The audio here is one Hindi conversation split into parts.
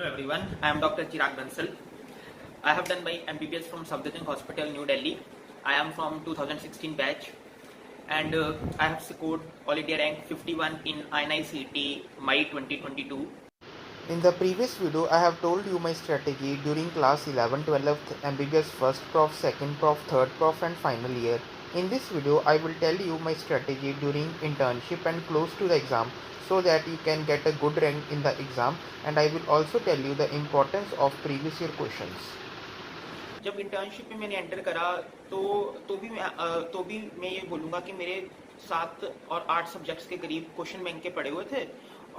Hello everyone, I am Dr. Chirag Bansal. I have done my MBBS from Safdarjung Hospital, New Delhi. I am from 2016 batch and I have scored All India rank 51 in INI-CET May 2022. In the previous video, I have told you my strategy during class 11, 12th, MBBS first prof, second prof, third prof and final year. In this video, I will tell you my strategy during internship and close to the exam so that you can get a good rank in the exam, and I will also tell you the importance of previous year questions. जब इंटर्नशिप में मैंने एंटर करा तो भी मैं ये बोलूँगा कि मेरे 7 और 8 सब्जेक्ट्स के करीब क्वेश्चन बैंक के पड़े हुए थे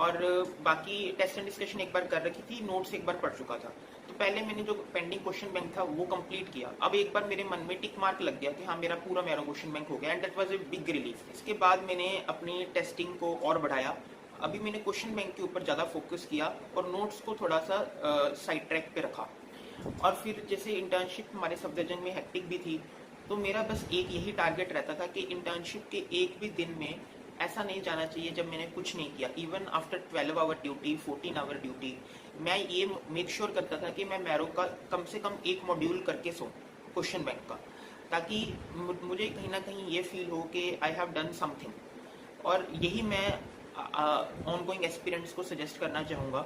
और बाकी टेस्ट एंड डिस्कशन एक बार कर रखी थी, नोट्स एक बार पढ़ चुका था। तो पहले मैंने जो पेंडिंग क्वेश्चन बैंक था वो कंप्लीट किया। अब एक बार मेरे मन में टिक मार्क लग गया कि हाँ मेरा पूरा क्वेश्चन बैंक हो गया and that was a big relief. इसके बाद मैंने अपनी टेस्टिंग को और बढ़ाया। अभी मैंने क्वेश्चन बैंक के ऊपर ज़्यादा फोकस किया और नोट्स को थोड़ा सा साइड ट्रैक पे रखा। और फिर जैसे इंटर्नशिप हमारे सफदरजंग में हेक्टिक भी थी, तो मेरा बस एक यही टारगेट रहता था कि इंटर्नशिप के एक भी दिन में ऐसा नहीं जाना चाहिए जब मैंने कुछ नहीं किया। Even after 12 hour duty, 14 hour duty, मैं ये मेक श्योर करता था कि मैं मैरो का कम से कम एक मॉड्यूल करके सो क्वेश्चन बैंक का, ताकि मुझे कहीं ना कहीं ये फील हो कि आई हैव डन समथिंग। और यही मैं ऑनगोइंग एस्पिरेंट्स को सजेस्ट करना चाहूँगा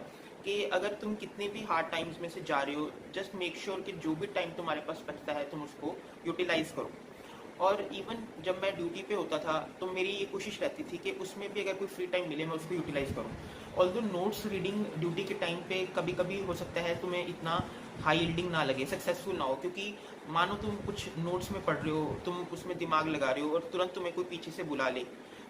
कि अगर तुम कितने भी हार्ड टाइम्स में से जा रहे हो, जस्ट मेक श्योर कि जो भी टाइम तुम्हारे पास बचता है तुम उसको यूटिलाइज करो। और इवन जब मैं ड्यूटी पे होता था तो मेरी ये कोशिश रहती थी कि उसमें भी अगर कोई फ्री टाइम मिले मैं उसको यूटिलाइज करूँ। ऑल्दो नोट्स रीडिंग ड्यूटी के टाइम पे कभी कभी हो सकता है तुम्हें इतना हाई यील्डिंग ना लगे, सक्सेसफुल ना हो, क्योंकि मानो तुम कुछ नोट्स में पढ़ रहे हो, तुम उसमें दिमाग लगा रहे हो और तुरंत तुम्हें कोई पीछे से बुला ले,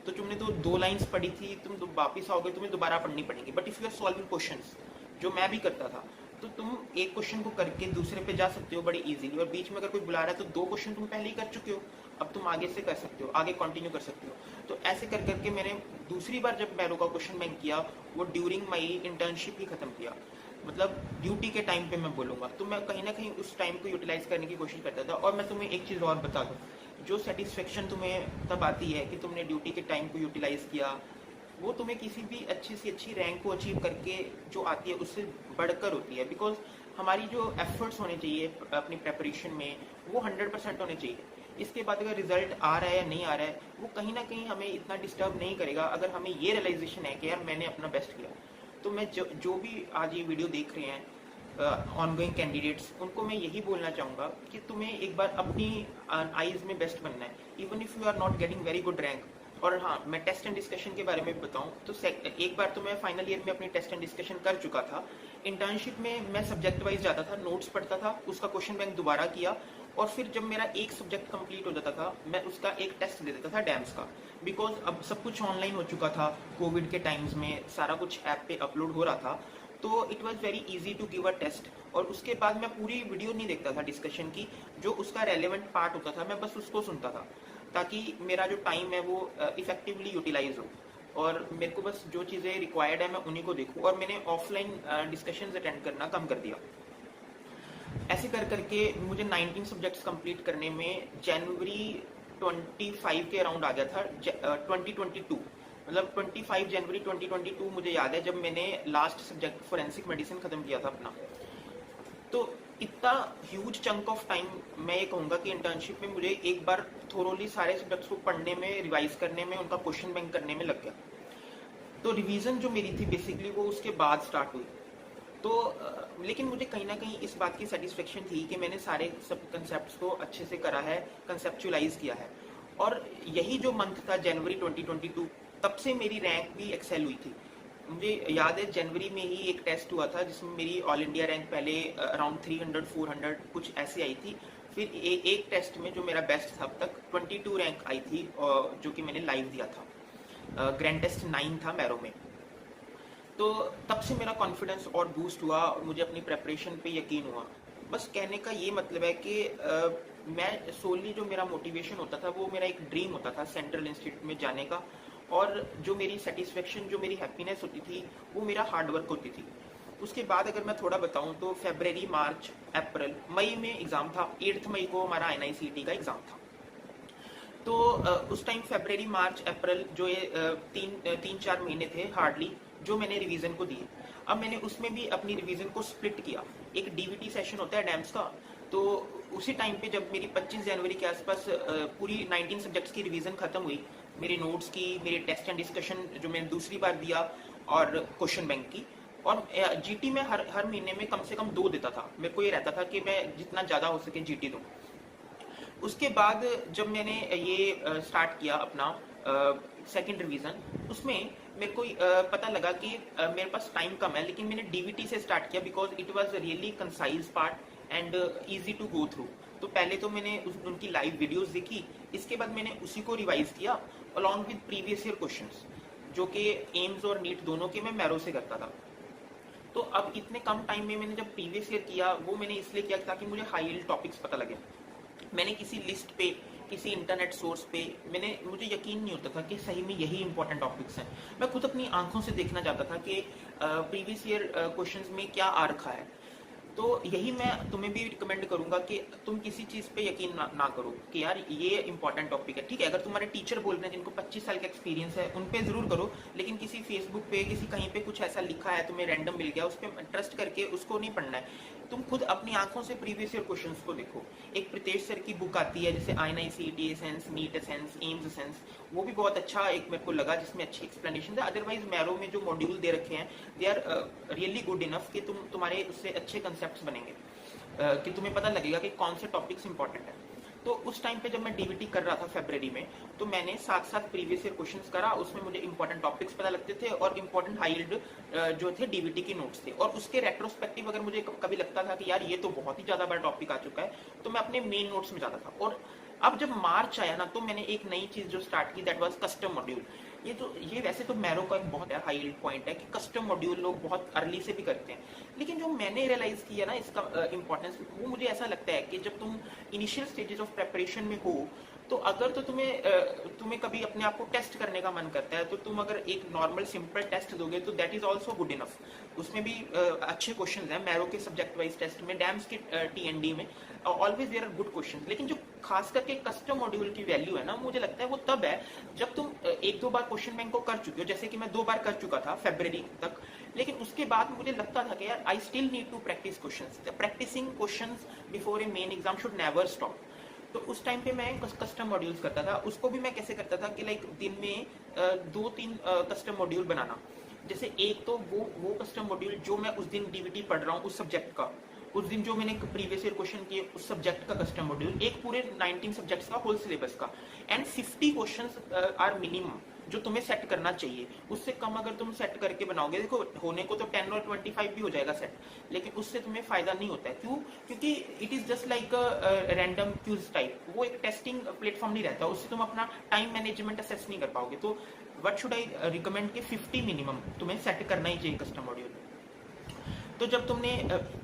तो तुमने तो 2 लाइन्स पढ़ी थी, तुम तो वापिस आओगे, तुम्हें दोबारा पढ़नी पड़ेगी। But if you are solving questions, जो मैं भी करता था, तो तुम एक क्वेश्चन को करके दूसरे पे जा सकते हो बड़ी इजीली, और बीच में अगर कोई बुला रहा है तो 2 क्वेश्चन तुम पहले ही कर चुके हो, अब तुम आगे से कर सकते हो, आगे कंटिन्यू कर सकते हो। तो ऐसे कर करके मैंने दूसरी बार जब मैरो का क्वेश्चन बैंक किया वो ड्यूरिंग माई इंटर्नशिप ही खत्म किया, मतलब ड्यूटी के टाइम पे मैं बोलूँगा। तो मैं कहीं ना कहीं उस टाइम को यूटिलाइज करने की कोशिश करता था। और मैं तुम्हें एक चीज़ और बता दूँ, जो सेटिस्फेक्शन तुम्हें तब आती है कि तुमने ड्यूटी के टाइम को यूटिलाइज किया, वो तुम्हें किसी भी अच्छी से अच्छी रैंक को अचीव करके जो आती है उससे बढ़कर होती है। बिकॉज हमारी जो एफर्ट्स होने चाहिए अपनी प्रेपरेशन में वो 100% होने चाहिए। इसके बाद अगर रिजल्ट आ रहा है या नहीं आ रहा है वो कहीं ना कहीं हमें इतना डिस्टर्ब नहीं करेगा अगर हमें ये रियलाइजेशन है कि यार मैंने अपना बेस्ट किया। तो मैं जो भी आज ये वीडियो देख रहे हैं ऑनगोइंग कैंडिडेट्स, उनको मैं यही बोलना चाहूँगा कि तुम्हें एक बार अपनी आईज में बेस्ट बनना है, even if you are not getting very good rank. और हाँ, मैं टेस्ट एंड डिस्कशन के बारे में बताऊं तो एक बार तो मैं फाइनल ईयर में अपनी टेस्ट एंड डिस्कशन कर चुका था। इंटर्नशिप में मैं सब्जेक्ट वाइज जाता था, नोट्स पढ़ता था, उसका क्वेश्चन बैंक दोबारा किया, और फिर जब मेरा एक सब्जेक्ट कंप्लीट हो जाता था मैं उसका एक टेस्ट दे देता था डैम्स का। बिकॉज अब सब कुछ ऑनलाइन हो चुका था, कोविड के टाइम्स में सारा कुछ ऐप पे अपलोड हो रहा था, तो it was very easy to give a test. और उसके बाद मैं पूरी वीडियो नहीं देखता था डिस्कशन की, जो उसका रेलेवेंट पार्ट होता था मैं बस उसको सुनता था, ताकि मेरा जो टाइम है वो इफेक्टिवली यूटिलाइज हो और मेरे को बस जो चीज़ें रिक्वायर्ड है मैं उन्हीं को देखूँ। और मैंने ऑफलाइन डिस्कशंस अटेंड करना कम कर दिया। ऐसे कर करके मुझे 19 सब्जेक्ट्स कंप्लीट करने में जनवरी 25 के अराउंड आ गया था 2022, मतलब 25 जनवरी 2022 मुझे याद है जब मैंने लास्ट सब्जेक्ट फोरेंसिक मेडिसिन खत्म किया था अपना। तो इतना ह्यूज चंक ऑफ टाइम मैं ये कहूँगा कि इंटर्नशिप में मुझे एक बार थोरोली सारे सब्जेक्ट्स को पढ़ने में, रिवाइज करने में, उनका क्वेश्चन बैंक करने में लग गया। तो रिवीजन जो मेरी थी बेसिकली वो उसके बाद स्टार्ट हुई। तो लेकिन मुझे कहीं ना कहीं इस बात की सेटिस्फेक्शन थी कि मैंने सारे सब कंसेप्ट्स को अच्छे से करा है, कंसेप्चुलाइज किया है। और यही जो मंथ था जनवरी 2022, तब से मेरी रैंक भी एक्सेल हुई थी। मुझे याद है जनवरी में ही एक टेस्ट हुआ था जिसमें मेरी ऑल इंडिया रैंक पहले अराउंड 300-400 कुछ ऐसे आई थी। फिर एक टेस्ट में जो मेरा बेस्ट था अब तक 22 रैंक आई थी, जो कि मैंने लाइव दिया था। ग्रैंड टेस्ट 9 था मैरो में। तो तब से मेरा कॉन्फिडेंस और बूस्ट हुआ और मुझे अपनी प्रेपरेशन पे यकीन हुआ। बस कहने का ये मतलब है कि मैं सोली जो मेरा मोटिवेशन होता था वो मेरा एक ड्रीम होता था सेंट्रल इंस्टीट्यूट में जाने का, और जो मेरी सेटिस्फेक्शन, जो मेरी हैप्पीनेस होती थी वो मेरा हार्डवर्क होती थी। उसके बाद अगर मैं थोड़ा बताऊं तो फरवरी, मार्च, अप्रैल, मई में एग्ज़ाम था। 8 मई को हमारा INI-CET का एग्ज़ाम था। तो उस टाइम फरवरी, मार्च, अप्रैल जो ये 3-4 महीने थे हार्डली, जो मैंने रिवीजन को दिए। अब मैंने उसमें भी अपनी रिवीजन को स्प्लिट किया। एक डीवीटी सेशन होता है डैम्स का, तो उसी टाइम पे जब मेरी 25 जनवरी के आसपास पूरी 19 सब्जेक्ट्स की रिवीजन खत्म हुई, मेरे नोट्स की, मेरे टेस्ट एंड डिस्कशन जो मैंने दूसरी बार दिया, और क्वेश्चन बैंक की, और जीटी में हर महीने में कम से कम 2 देता था। मेरे को ये रहता था कि मैं जितना ज़्यादा हो सके जीटी दूँ। उसके बाद जब मैंने ये स्टार्ट किया अपना सेकंड रिवीजन, उसमें मेरे को पता लगा कि मेरे पास टाइम कम है, लेकिन मैंने डीवीटी से स्टार्ट किया because it was really concise part and easy to go through. तो पहले तो मैंने उनकी लाइव वीडियोस देखी, इसके बाद मैंने उसी को रिवाइज किया along with previous year questions, जो कि एम्स और नीट दोनों के मैं मैरो से करता था। तो अब इतने कम टाइम में मैंने जब प्रीवियस ईयर किया, वो मैंने इसलिए किया ताकि मुझे हाई यील्ड टॉपिक्स पता लगे। मैंने किसी लिस्ट पे, किसी इंटरनेट सोर्स पे, मुझे यकीन नहीं होता था कि सही में यही इंपॉर्टेंट टॉपिक्स हैं। मैं खुद अपनी आंखों से देखना चाहता था कि प्रीवियस ईयर क्वेश्चंस में क्या आ रखा है। तो यही मैं तुम्हें भी रिकमेंड करूंगा कि तुम किसी चीज पे यकीन ना करो कि यार ये इंपॉर्टेंट टॉपिक है। ठीक है, अगर तुम्हारे टीचर बोल रहे हैं जिनको 25 साल का एक्सपीरियंस है, उन पे जरूर करो, लेकिन किसी फेसबुक पे, किसी कहीं पे कुछ ऐसा लिखा है, तुम्हें रैंडम मिल गया, उस पर ट्रस्ट करके उसको नहीं पढ़ना है। तुम खुद अपनी आंखों से प्रीवियस ईयर क्वेश्चंस को देखो। एक प्रीतेश सर की बुक आती है जैसे INICET essence, NEET essence, AIIMS essence, वो भी बहुत अच्छा एक मेरे को लगा, जिसमें अच्छी एक्सप्लेनेशन है। अदरवाइज मैरो में जो मॉड्यूल दे रखे हैं, they are really good enough कि तुम्हारे उससे अच्छे कंसेप्ट बनेंगे, कि तुम्हें पता लगेगा कि कौन से टॉपिक्स इंपॉर्टेंट है। तो उस टाइम पे जब मैं डीवीटी कर रहा था फरवरी में, तो मैंने साथ साथ प्रीवियस ईयर क्वेश्चंस करा, उसमें मुझे इंपॉर्टेंट टॉपिक्स पता लगते थे और इंपॉर्टेंट हाई यील्ड जो थे डीवीटी के नोट्स थे। और उसके रेट्रोस्पेक्टिव अगर मुझे कभी लगता था कि यार ये तो बहुत ही ज्यादा बड़ा टॉपिक आ चुका है, तो मैं अपने मेन नोट्स में जाता था। और अब जब मार्च आया ना, तो मैंने एक नई चीज जो स्टार्ट की, दैट वाज कस्टम मॉड्यूल। ये वैसे तो मैरो का एक बहुत हाई यील्ड पॉइंट है कि कस्टम मॉड्यूल लोग बहुत अर्ली से भी करते हैं, लेकिन जो मैंने रियलाइज किया ना इसका इंपॉर्टेंस, वो मुझे ऐसा लगता है कि जब तुम इनिशियल स्टेजेस ऑफ प्रेपरेशन में हो, तो अगर तो तुम्हें कभी अपने आप को टेस्ट करने का मन करता है, तो तुम अगर एक नॉर्मल सिंपल टेस्ट दोगे तो that is also good enough. उसमें भी अच्छे क्वेश्चन हैं मैरो के सब्जेक्ट वाइज टेस्ट में, डैम्स के TND में always there are good question. लेकिन जो खास करके कस्टम मॉड्यूल की वैल्यू है ना, मुझे लगता है वो तब है जब तुम एक दो बार क्वेश्चन बैंक को कर चुके हो, जैसे कि मैं 2 बार कर चुका था फरवरी तक। लेकिन उसके बाद मुझे लगता था कि यार I still need to practise questions. Practising questions before a main exam should never stop. तो उस टाइम पे मैं कस्टम मॉड्यूल्स करता था। उसको भी मैं कैसे करता था कि लाइक दिन में 2-3 कस्टम मॉड्यूल बनाना। जैसे एक तो वो कस्टम मॉड्यूल जो मैं उस दिन डीवीटी पढ़ रहा हूँ उस सब्जेक्ट का, उस दिन जो मैंने प्रीवियस ईयर क्वेश्चन किए उस सब्जेक्ट का कस्टम मॉड्यूल, एक पूरे 19 सब्जेक्ट्स का होल सिलेबस का, एंड 50 क्वेश्चंस आर मिनिमम जो तुम्हें सेट करना चाहिए। उससे कम अगर तुम सेट करके बनाओगे, देखो होने को तो 10 और 25 भी हो जाएगा सेट, लेकिन उससे तुम्हें फायदा नहीं होता है। क्यों? क्योंकि it is just like random cues type, वो एक टेस्टिंग प्लेटफॉर्म नहीं रहता, उससे तुम अपना टाइम मैनेजमेंट असेस नहीं कर पाओगे। तो व्हाट शुड आई रिकमेंड कि 50 मिनिमम तुम्हें सेट करना ही चाहिए कस्टम मॉड्यूल। तो जब तुमने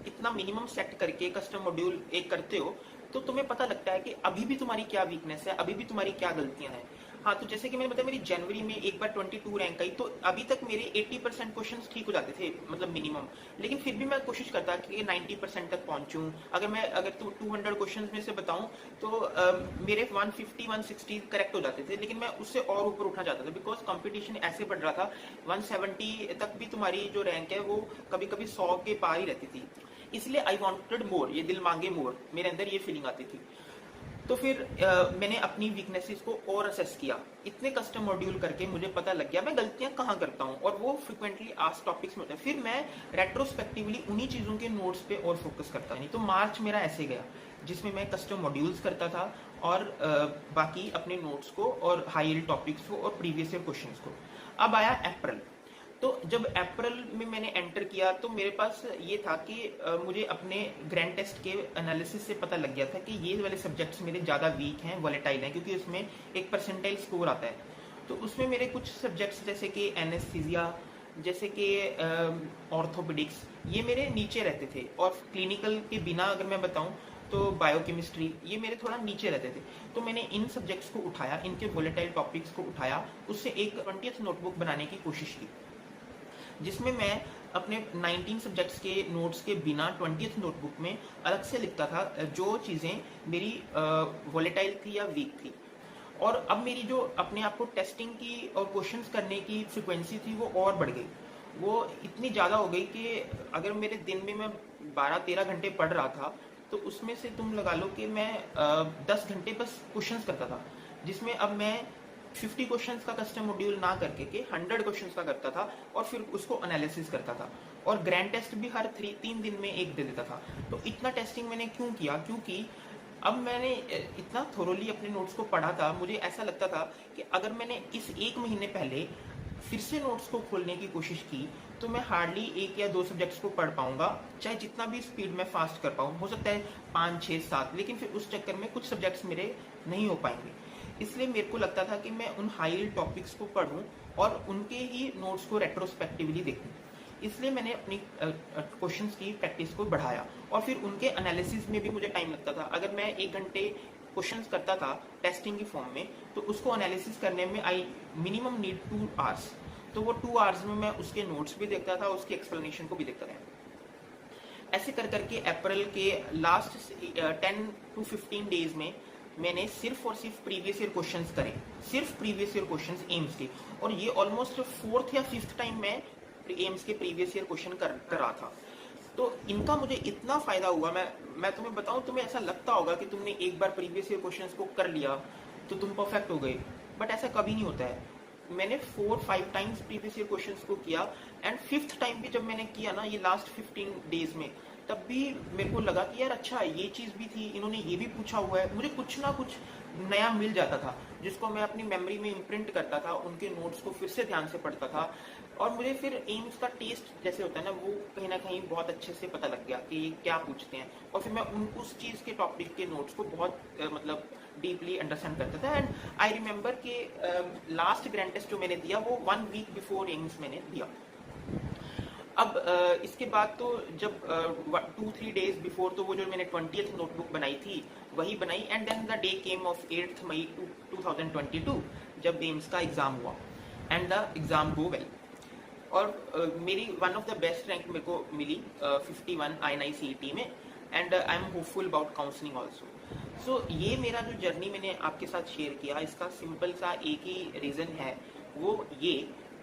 इतना मिनिमम सेट करके कस्टम मॉड्यूल एक करते हो, तो तुम्हें पता लगता है कि अभी भी तुम्हारी क्या वीकनेस है, अभी भी तुम्हारी क्या गलतियां हैं। हाँ, तो जैसे कि मैंने बताया मेरी जनवरी में एक बार 22 रैंक आई, तो अभी तक मेरे 80% क्वेश्चंस ठीक हो जाते थे, मतलब मिनिमम। लेकिन फिर भी मैं कोशिश करता कि 90% तक पहुंचूं। अगर 200 क्वेश्चंस में से बताऊं तो मेरे 150-160 करेक्ट हो जाते थे, लेकिन मैं उससे और ऊपर उठना चाहता था बिकॉज कंपटीशन ऐसे बढ़ रहा था। 170 तक भी तुम्हारी जो रैंक है वो कभी कभी 100 के पार ही रहती थी। इसलिए आई वॉन्टेड मोर, ये दिल मांगे मोर, मेरे अंदर ये फीलिंग आती थी। तो फिर मैंने अपनी वीकनेसेस को और असेस किया। इतने कस्टम मॉड्यूल करके मुझे पता लग गया मैं गलतियां कहाँ करता हूँ, और वो फ्रिक्वेंटली आस्क्ड टॉपिक्स में होता है। फिर मैं रेट्रोस्पेक्टिवली उन्हीं चीज़ों के नोट्स पे और फोकस करता नहीं। तो मार्च मेरा ऐसे गया जिसमें मैं कस्टम मॉड्यूल्स करता था और बाकी अपने नोट्स को और हाई यील्ड टॉपिक्स को और प्रीवियस ईयर क्वेश्चंस को। अब आया अप्रैल। तो जब अप्रैल में मैंने एंटर किया तो मेरे पास ये था कि मुझे अपने ग्रैंड टेस्ट के एनालिसिस से पता लग गया था कि ये वाले सब्जेक्ट्स मेरे ज़्यादा वीक हैं, वॉलेटाइल हैं, क्योंकि उसमें एक परसेंटाइल स्कोर आता है। तो उसमें मेरे कुछ सब्जेक्ट्स जैसे कि एनेस्थीसिया, जैसे कि ऑर्थोपेडिक्स, ये मेरे नीचे रहते थे। और क्लिनिकल के बिना अगर मैं बताऊं तो बायोकेमिस्ट्री, ये मेरे थोड़ा नीचे रहते थे। तो मैंने इन सब्जेक्ट्स को उठाया, इनके वॉलेटाइल टॉपिक्स को उठाया, उससे एक 20th नोटबुक बनाने की कोशिश की, जिसमें मैं अपने 19 सब्जेक्ट्स के नोट्स के बिना 20th नोटबुक में अलग से लिखता था जो चीज़ें मेरी वॉलेटाइल थी या वीक थी। और अब मेरी जो अपने आप को टेस्टिंग की और क्वेश्चंस करने की फ्रिक्वेंसी थी वो और बढ़ गई। वो इतनी ज़्यादा हो गई कि अगर मेरे दिन में मैं 12-13 घंटे पढ़ रहा था, तो उसमें से तुम लगा लो कि मैं 10 घंटे बस क्वेश्चंस करता था, जिसमें अब मैं 50 क्वेश्चंस का कस्टम मॉड्यूल ना करके के 100 क्वेश्चंस का करता था और फिर उसको एनालिसिस करता था, और ग्रैंड टेस्ट भी हर 3 दिन में एक दे देता था। तो इतना टेस्टिंग मैंने क्यों किया? क्योंकि अब मैंने इतना थोरोली अपने नोट्स को पढ़ा था, मुझे ऐसा लगता था कि अगर मैंने इस 1 महीने पहले फिर से नोट्स को खोलने की कोशिश की तो मैं हार्डली 1 या 2 सब्जेक्ट्स को पढ़ पाऊंगा, चाहे जितना भी स्पीड में फास्ट कर पाऊँ, हो सकता है 5, 6, 7, लेकिन फिर उस चक्कर में कुछ सब्जेक्ट्स मेरे नहीं हो पाएंगे। इसलिए मेरे को लगता था कि मैं उन हाई टॉपिक्स को पढूं और उनके ही नोट्स को रेट्रोस्पेक्टिवली देखूं। इसलिए मैंने अपनी क्वेश्चंस की प्रैक्टिस को बढ़ाया और फिर उनके एनालिसिस में भी मुझे टाइम लगता था। अगर मैं 1 घंटे क्वेश्चंस करता था टेस्टिंग की फॉर्म में, तो उसको एनालिसिस करने में आई मिनिमम नीड 2 आवर्स। तो वो 2 आवर्स में मैं उसके नोट्स भी देखता था, उसकी एक्सप्लेनेशन को भी देखता था। ऐसे कर करके अप्रैल के लास्ट 10 to 15 डेज में मैंने सिर्फ और सिर्फ प्रीवियस ईयर क्वेश्चंस करे, सिर्फ प्रीवियस ईयर क्वेश्चंस एम्स के, और ये ऑलमोस्ट 4th या 5th टाइम मैं एम्स के प्रीवियस ईयर क्वेश्चन कर रहा था। तो इनका मुझे इतना फायदा हुआ, मैं तुम्हें बताऊं, तुम्हें ऐसा लगता होगा कि तुमने एक बार प्रीवियस ईयर क्वेश्चंस को कर लिया तो तुम परफेक्ट हो गए, बट ऐसा कभी नहीं होता है। मैंने 4-5 टाइम्स प्रीवियस ईयर क्वेश्चंस को किया, एंड 5th टाइम भी जब मैंने किया ना, ये लास्ट 15 डेज में, तब भी मेरे को लगा कि यार अच्छा ये चीज़ भी थी, इन्होंने ये भी पूछा हुआ है, मुझे कुछ ना कुछ नया मिल जाता था जिसको मैं अपनी मेमोरी में इम्प्रिंट करता था, उनके नोट्स को फिर से ध्यान से पढ़ता था, और मुझे फिर एम्स का टेस्ट जैसे होता है ना, वो कहीं ना कहीं बहुत अच्छे से पता लग गया कि ये क्या पूछते हैं, और फिर मैं उस चीज़ के टॉपिक के नोट्स को बहुत मतलब डीपली अंडरस्टैंड करता था। एंड आई रिमेंबर कि लास्ट ग्रैंड टेस्ट जो मैंने दिया वो 1 वीक बिफोर एम्स मैंने दिया। अब इसके बाद तो जब 2-3 डेज बिफोर, तो वो जो मैंने 20th नोटबुक बनाई थी वही बनाई, and then the day came of 8th मई 2022 जब एम्स का एग्जाम हुआ, and the exam go well, और मेरी one of the best rank मेरे को मिली 51 INI-CET में, and I am hopeful about counselling also. So ये मेरा जो जर्नी मैंने आपके साथ शेयर किया, इसका सिंपल सा एक ही रीज़न है, वो ये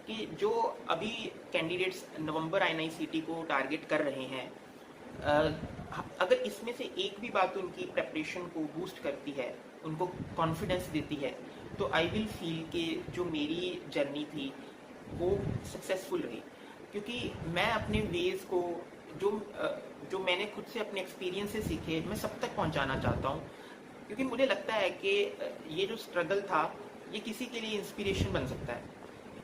कि जो अभी कैंडिडेट्स नवंबर INI-CET को टारगेट कर रहे हैं, अगर इसमें से एक भी बात उनकी प्रेपरेशन को बूस्ट करती है, उनको कॉन्फिडेंस देती है, तो आई विल फील कि जो मेरी जर्नी थी वो सक्सेसफुल रही, क्योंकि मैं अपने वेज को जो मैंने खुद से अपने एक्सपीरियंस से सीखे, मैं सब तक पहुंचाना चाहता हूं, क्योंकि मुझे लगता है कि ये जो स्ट्रगल था ये किसी के लिए इंस्पिरेशन बन सकता है।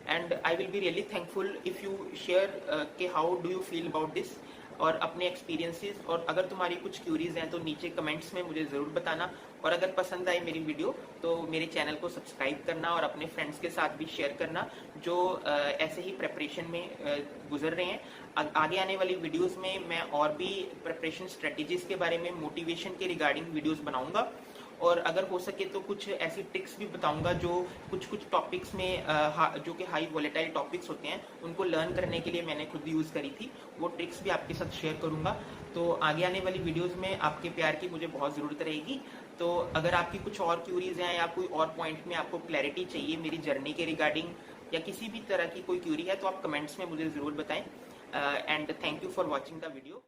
And I will be really thankful if you share कि how do you feel about this, और अपने एक्सपीरियंसेस, और अगर तुम्हारी कुछ क्यूरीज हैं तो नीचे कमेंट्स में मुझे ज़रूर बताना, और अगर पसंद आई मेरी वीडियो तो मेरे चैनल को सब्सक्राइब करना और अपने फ्रेंड्स के साथ भी शेयर करना जो ऐसे ही प्रेपरेशन में गुजर रहे हैं। आगे आने वाली वीडियोस में मैं और भी प्रेपरेशन स्ट्रेटजीज के बारे में, मोटिवेशन के रिगार्डिंग वीडियोस बनाऊंगा, और अगर हो सके तो कुछ ऐसी ट्रिक्स भी बताऊंगा जो कुछ टॉपिक्स में जो कि हाई वॉलेटाइल टॉपिक्स होते हैं, उनको लर्न करने के लिए मैंने खुद यूज़ करी थी, वो ट्रिक्स भी आपके साथ शेयर करूंगा। तो आगे आने वाली वीडियोस में आपके प्यार की मुझे बहुत ज़रूरत रहेगी। तो अगर आपकी कुछ और क्यूरीज हैं या कोई और पॉइंट में आपको क्लैरिटी चाहिए मेरी जर्नी के रिगार्डिंग, या किसी भी तरह की कोई क्यूरी है, तो आप कमेंट्स में मुझे ज़रूर बताएं। And thank you for watching the video.